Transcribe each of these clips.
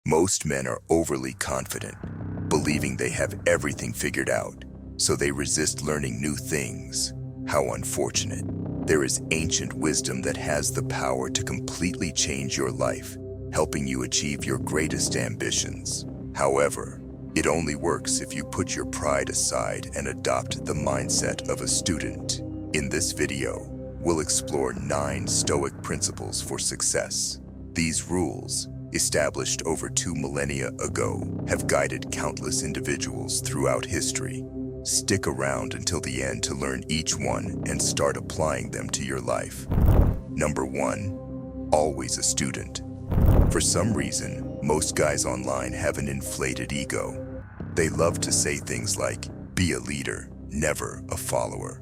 Most men are overly confident, believing they have everything figured out, so they resist learning new things. How unfortunate. There is ancient wisdom that has the power to completely change your life, helping you achieve your greatest ambitions. However, it only works if you put your pride aside and adopt the mindset of a student. In this video, we'll explore 9 Stoic principles for success. These rules, established over 2 millennia ago, have guided countless individuals throughout history. Stick around until the end to learn each one and start applying them to your life. Number 1. Always a student. For some reason, most guys online have an inflated ego. They love to say things like, "Be a leader, never a follower."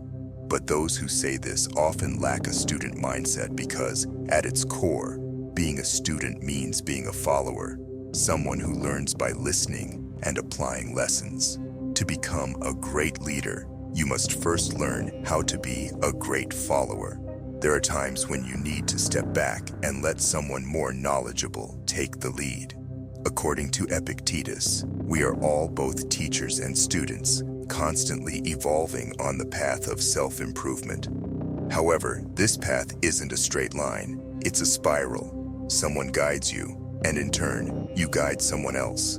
But those who say this often lack a student mindset because, at its core, being a student means being a follower, someone who learns by listening and applying lessons. To become a great leader, you must first learn how to be a great follower. There are times when you need to step back and let someone more knowledgeable take the lead. According to Epictetus, we are all both teachers and students, constantly evolving on the path of self-improvement. However, this path isn't a straight line, it's a spiral. Someone guides you, and in turn, you guide someone else.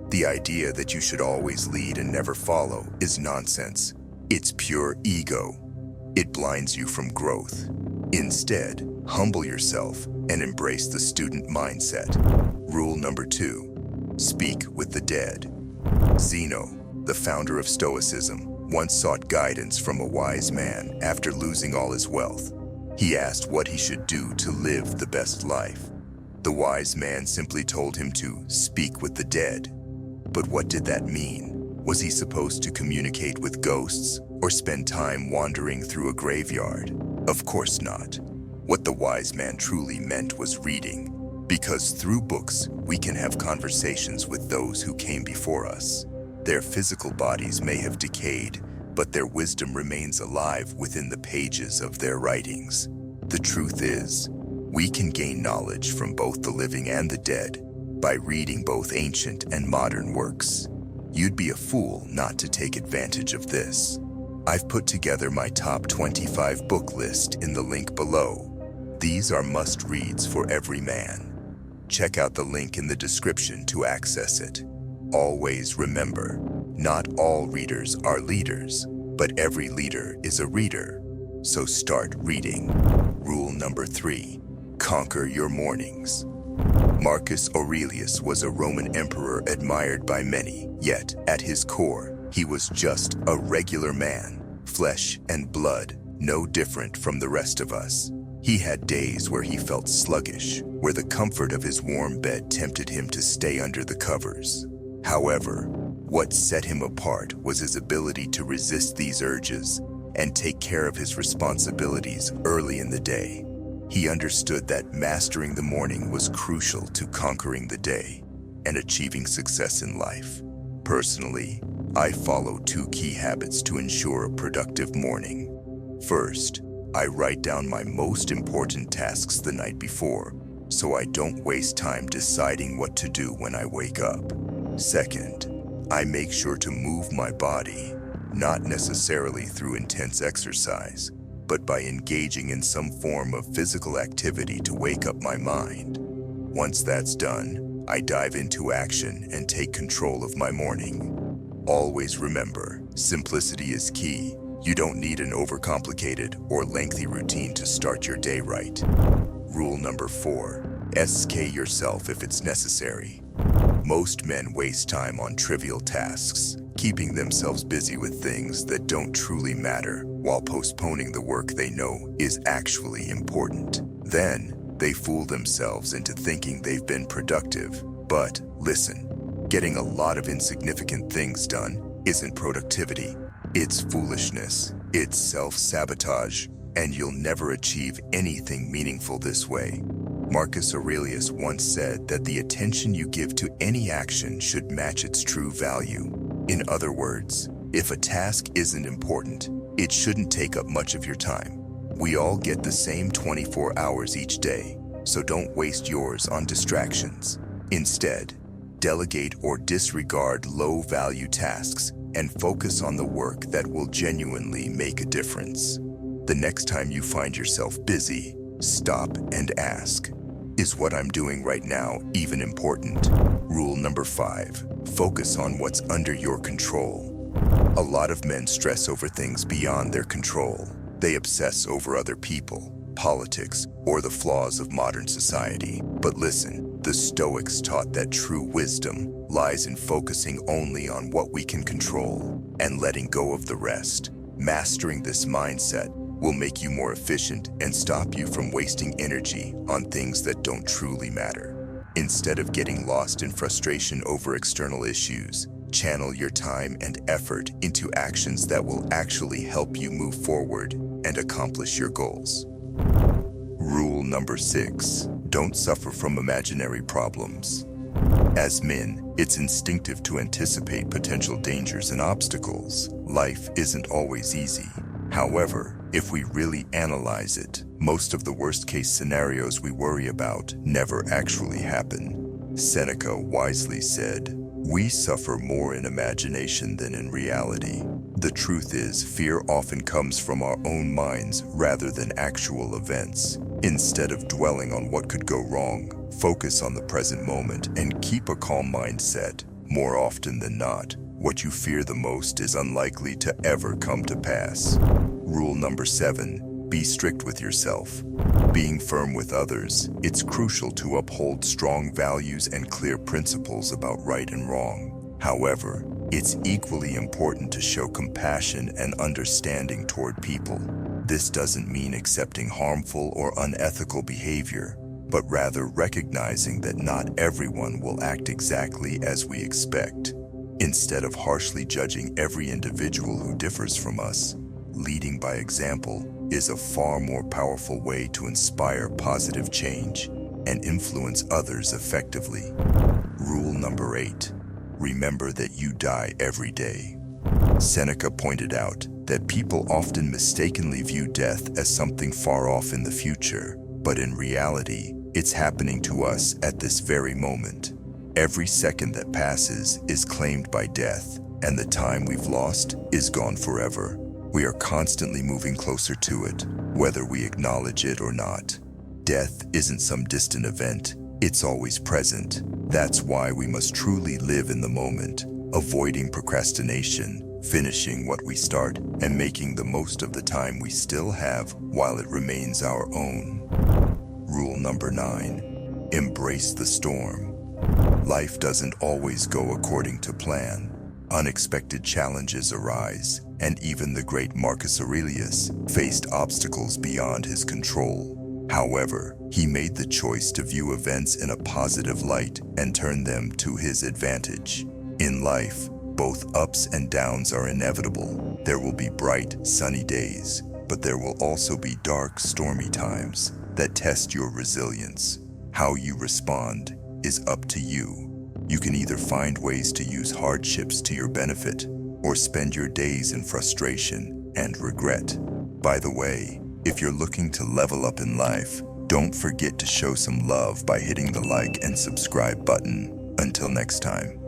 The idea that you should always lead and never follow is nonsense. It's pure ego. It blinds you from growth. Instead, humble yourself and embrace the student mindset. Rule number 2, speak with the dead. Zeno, the founder of Stoicism, once sought guidance from a wise man after losing all his wealth. He asked what he should do to live the best life. The wise man simply told him to speak with the dead. But what did that mean? Was he supposed to communicate with ghosts or spend time wandering through a graveyard? Of course not. What the wise man truly meant was reading, because through books we can have conversations with those who came before us. Their physical bodies may have decayed, but their wisdom remains alive within the pages of their writings. The truth is, we can gain knowledge from both the living and the dead by reading both ancient and modern works. You'd be a fool not to take advantage of this. I've put together my top 25 book list in the link below. These are must-reads for every man. Check out the link in the description to access it. Always remember, not all readers are leaders, but every leader is a reader. So start reading. Rule number 3, conquer your mornings. Marcus Aurelius was a Roman emperor admired by many, yet, at his core, he was just a regular man, flesh and blood, no different from the rest of us. He had days where he felt sluggish, where the comfort of his warm bed tempted him to stay under the covers. However, what set him apart was his ability to resist these urges and take care of his responsibilities early in the day. He understood that mastering the morning was crucial to conquering the day and achieving success in life. Personally, I follow 2 key habits to ensure a productive morning. First, I write down my most important tasks the night before, so I don't waste time deciding what to do when I wake up. Second, I make sure to move my body, not necessarily through intense exercise, but by engaging in some form of physical activity to wake up my mind. Once that's done, I dive into action and take control of my morning. Always remember, simplicity is key. You don't need an overcomplicated or lengthy routine to start your day right. Rule number 4, SK yourself if it's necessary. Most men waste time on trivial tasks, keeping themselves busy with things that don't truly matter while postponing the work they know is actually important. Then, they fool themselves into thinking they've been productive. But, listen, getting a lot of insignificant things done isn't productivity. It's foolishness, it's self-sabotage, and you'll never achieve anything meaningful this way. Marcus Aurelius once said that the attention you give to any action should match its true value. In other words, if a task isn't important, it shouldn't take up much of your time. We all get the same 24 hours each day, so don't waste yours on distractions. Instead, Delegate or disregard low-value tasks and focus on the work that will genuinely make a difference. The next time you find yourself busy, stop and ask, is what I'm doing right now even important? Rule number 5, focus on what's under your control. A lot of men stress over things beyond their control. They obsess over other people, politics, or the flaws of modern society. But listen, the Stoics taught that true wisdom lies in focusing only on what we can control and letting go of the rest. Mastering this mindset will make you more efficient and stop you from wasting energy on things that don't truly matter. Instead of getting lost in frustration over external issues, channel your time and effort into actions that will actually help you move forward and accomplish your goals. Rule number 6, don't suffer from imaginary problems. As men, it's instinctive to anticipate potential dangers and obstacles. Life isn't always easy. However, if we really analyze it, most of the worst-case scenarios we worry about never actually happen. Seneca wisely said, "We suffer more in imagination than in reality." The truth is, fear often comes from our own minds rather than actual events. Instead of dwelling on what could go wrong, focus on the present moment and keep a calm mindset. More often than not, what you fear the most is unlikely to ever come to pass. Rule number 7, be strict with yourself. Being firm with others, it's crucial to uphold strong values and clear principles about right and wrong. However, it's equally important to show compassion and understanding toward people. This doesn't mean accepting harmful or unethical behavior, but rather recognizing that not everyone will act exactly as we expect. Instead of harshly judging every individual who differs from us, leading by example is a far more powerful way to inspire positive change and influence others effectively. Rule number 8, remember that you die every day. Seneca pointed out that people often mistakenly view death as something far off in the future, but in reality, it's happening to us at this very moment. Every second that passes is claimed by death, and the time we've lost is gone forever. We are constantly moving closer to it, whether we acknowledge it or not. Death isn't some distant event, it's always present. That's why we must truly live in the moment, avoiding procrastination, finishing what we start, and making the most of the time we still have while it remains our own. Rule number 9, embrace the storm. Life doesn't always go according to plan. Unexpected challenges arise, and even the great Marcus Aurelius faced obstacles beyond his control. However, he made the choice to view events in a positive light and turn them to his advantage. In life, both ups and downs are inevitable. There will be bright, sunny days, but there will also be dark, stormy times that test your resilience. How you respond is up to you. You can either find ways to use hardships to your benefit or spend your days in frustration and regret. By the way, if you're looking to level up in life, don't forget to show some love by hitting the like and subscribe button. Until next time.